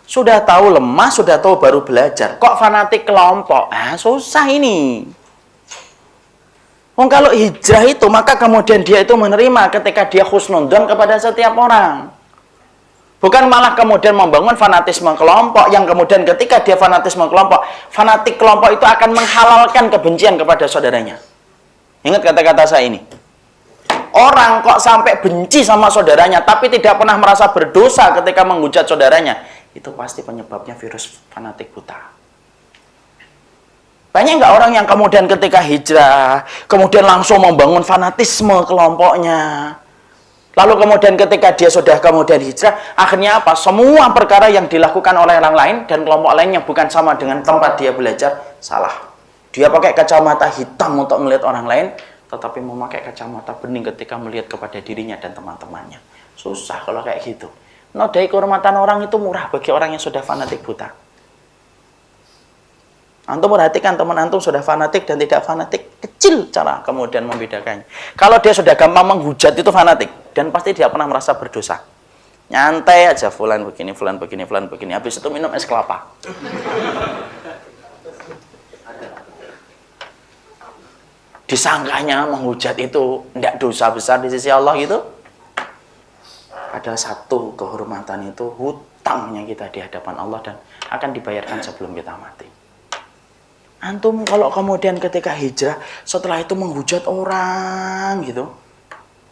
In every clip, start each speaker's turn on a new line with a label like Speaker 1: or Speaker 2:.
Speaker 1: Sudah tahu lemah, sudah tahu baru belajar. Kok fanatik kelompok? Susah ini. Kalau hijrah itu, maka kemudian dia itu menerima ketika dia husnudon kepada setiap orang. Bukan malah kemudian membangun fanatisme kelompok, yang kemudian ketika dia fanatisme kelompok, fanatik kelompok itu akan menghalalkan kebencian kepada saudaranya. Ingat kata-kata saya ini. Orang kok sampai benci sama saudaranya, tapi tidak pernah merasa berdosa ketika menghujat saudaranya, itu pasti penyebabnya virus fanatik buta. Banyak nggak orang yang kemudian ketika hijrah, kemudian langsung membangun fanatisme kelompoknya. Lalu kemudian ketika dia sudah kemudian hijrah, akhirnya apa? Semua perkara yang dilakukan oleh orang lain dan kelompok lain yang bukan sama dengan tempat dia belajar, salah. Dia pakai kacamata hitam untuk melihat orang lain, tetapi memakai kacamata bening ketika melihat kepada dirinya dan teman-temannya. Susah kalau kayak gitu. Nodai kehormatan orang itu murah bagi orang yang sudah fanatik buta. Antum perhatikan teman antum sudah fanatik dan tidak fanatik, kecil cara kemudian membedakannya. Kalau dia sudah gampang menghujat itu fanatik, dan pasti dia pernah merasa berdosa. Nyantai aja, fulan begini, fulan begini, fulan begini. Habis itu minum es kelapa. Disangkanya menghujat itu tidak dosa besar di sisi Allah gitu. Ada satu kehormatan itu hutangnya kita di hadapan Allah dan akan dibayarkan sebelum kita mati. Antum kalau kemudian ketika hijrah setelah itu menghujat orang gitu,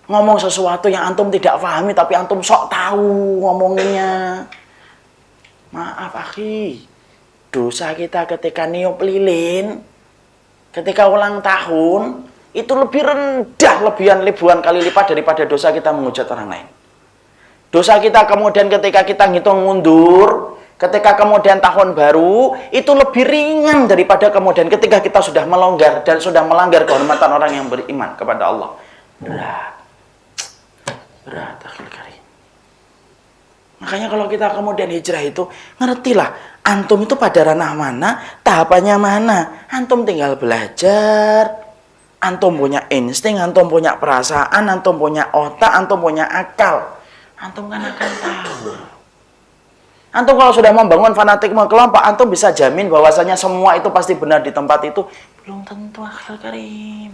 Speaker 1: ngomong sesuatu yang antum tidak pahami tapi antum sok tahu ngomonginnya, maaf akhi, dosa kita ketika niup lilin, ketika ulang tahun itu lebih rendah lebihan ribuan kali lipat daripada dosa kita menghujat orang lain. Dosa kita kemudian ketika kita ngitung mundur, ketika kemudian tahun baru, itu lebih ringan daripada kemudian ketika kita sudah melanggar dan sudah melanggar kehormatan orang yang beriman kepada Allah. Berat akhil karim. Makanya kalau kita kemudian hijrah itu, ngertilah, antum itu pada ranah mana, tahapannya mana. Antum tinggal belajar, antum punya insting, antum punya perasaan, antum punya otak, antum punya akal. Antum kan akan tahu. Antum kalau sudah membangun fanatikme kelompok, antum bisa jamin bahwasanya semua itu pasti benar di tempat itu. Belum tentu akhil karim.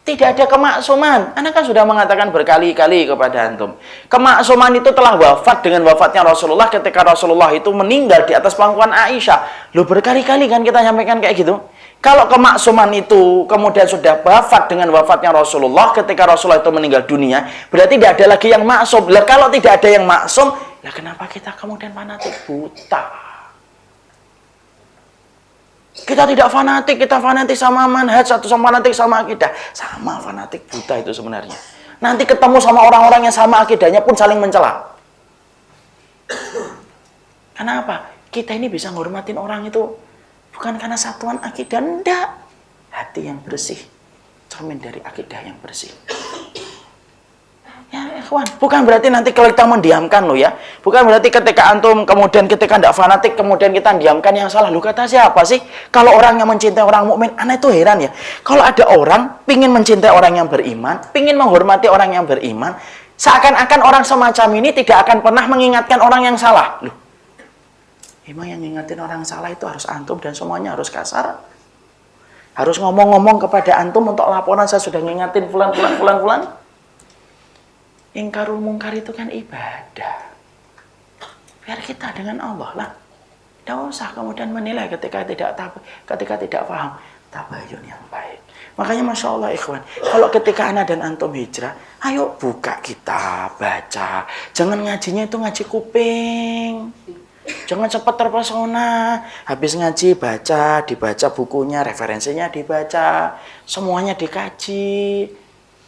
Speaker 1: Tidak ada kemaksuman. Anda kan sudah mengatakan berkali-kali kepada antum. Kemaksuman itu telah wafat dengan wafatnya Rasulullah ketika Rasulullah itu meninggal di atas pangkuan Aisyah. Loh, berkali-kali kan kita nyampaikan kayak gitu. Kalau kemaksuman itu kemudian sudah wafat dengan wafatnya Rasulullah ketika Rasulullah itu meninggal dunia, berarti tidak ada lagi yang maksum. Lah kalau tidak ada yang maksum, lah kenapa kita kemudian fanatik buta? Kita tidak fanatik, kita fanatik sama manhaj, satu sama fanatik sama akidah. Sama fanatik buta itu sebenarnya. Nanti ketemu sama orang-orang yang sama akidahnya pun saling mencela. Kenapa? Kita ini bisa menghormatin orang itu bukan karena satuan akidah, enggak. Hati yang bersih, cermin dari akidah yang bersih. Ya, ikhwan, bukan berarti nanti kalau kita mendiamkan loh ya. Bukan berarti ketika antum kemudian ketika tidak fanatik kemudian kita diamkan yang salah. Lu kata siapa sih? Kalau orang yang mencintai orang mukmin, aneh itu heran ya. Kalau ada orang pingin mencintai orang yang beriman, pingin menghormati orang yang beriman, seakan-akan orang semacam ini tidak akan pernah mengingatkan orang yang salah. Loh, emang yang ngingetin orang salah itu harus antum dan semuanya harus kasar? Harus ngomong-ngomong kepada antum untuk laporan saya sudah ngingetin fulan. Ingkarul mungkar itu kan ibadah. Biar kita dengan Allah lah. Tidak usah kemudian menilai ketika tidak paham. Tabayun yang baik. Makanya Masya Allah ikhwan, kalau ketika ana dan antum hijrah, ayo buka kitab, baca. Jangan ngajinya itu ngaji kuping. Jangan cepat terpesona. Habis ngaji baca, dibaca bukunya, referensinya dibaca, semuanya dikaji.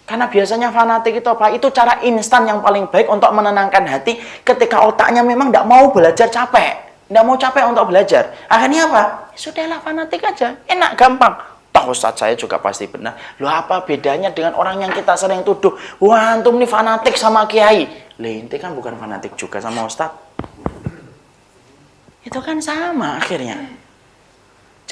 Speaker 1: Karena biasanya fanatik itu apa? Itu cara instan yang paling baik untuk menenangkan hati ketika otaknya memang tidak mau belajar capek. Tidak mau capek untuk belajar. Akhirnya apa? Sudahlah fanatik aja. Enak, gampang. Toh Ustaz saya juga pasti benar. Loh apa bedanya dengan orang yang kita sering tuduh? Wah antum nih fanatik sama kiai. Lah inti kan bukan fanatik juga sama Ustaz. Itu kan sama akhirnya.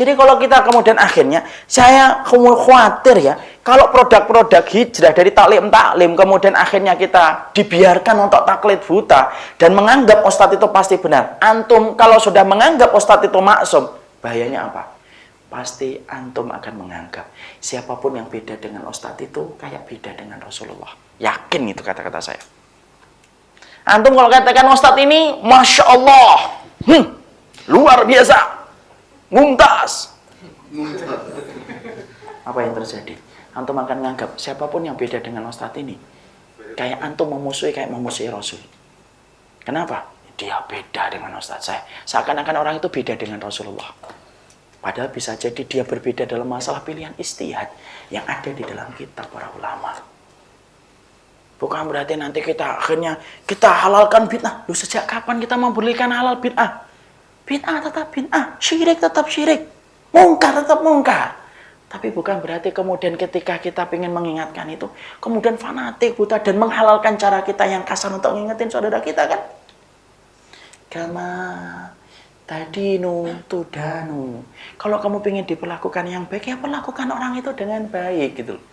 Speaker 1: Jadi kalau kita kemudian akhirnya, saya khawatir ya, kalau produk-produk hijrah dari taklim-taklim, kemudian akhirnya kita dibiarkan untuk taklid buta, dan menganggap ustadz itu pasti benar. Antum kalau sudah menganggap ustadz itu maksum, bahayanya apa? Pasti antum akan menganggap siapapun yang beda dengan ustadz itu kayak beda dengan Rasulullah. Yakin itu kata-kata saya. Antum kalau katakan ustadz ini, Masya Allah, luar biasa, mumtaz. Apa yang terjadi? Antum akan menganggap siapapun yang beda dengan ustadz ini kayak antum memusuhi Rasul. Kenapa? Dia beda dengan ustadz saya. Seakan-akan orang itu beda dengan Rasulullah. Padahal bisa jadi dia berbeda dalam masalah pilihan ijtihad yang ada di dalam kitab para ulama. Bukan berarti nanti kita akhirnya kita halalkan bid'ah. Loh, sejak kapan kita membolehkan halal bid'ah? Bid'ah tetap bid'ah, syirik tetap syirik, mungkar tetap mungkar. Tapi bukan berarti kemudian ketika kita ingin mengingatkan itu, kemudian fanatik, buta, dan menghalalkan cara kita yang kasar untuk mengingatin saudara kita, kan? Kama tadinu tudanu. Kalau kamu ingin diperlakukan yang baik, ya perlakukan orang itu dengan baik, gitu.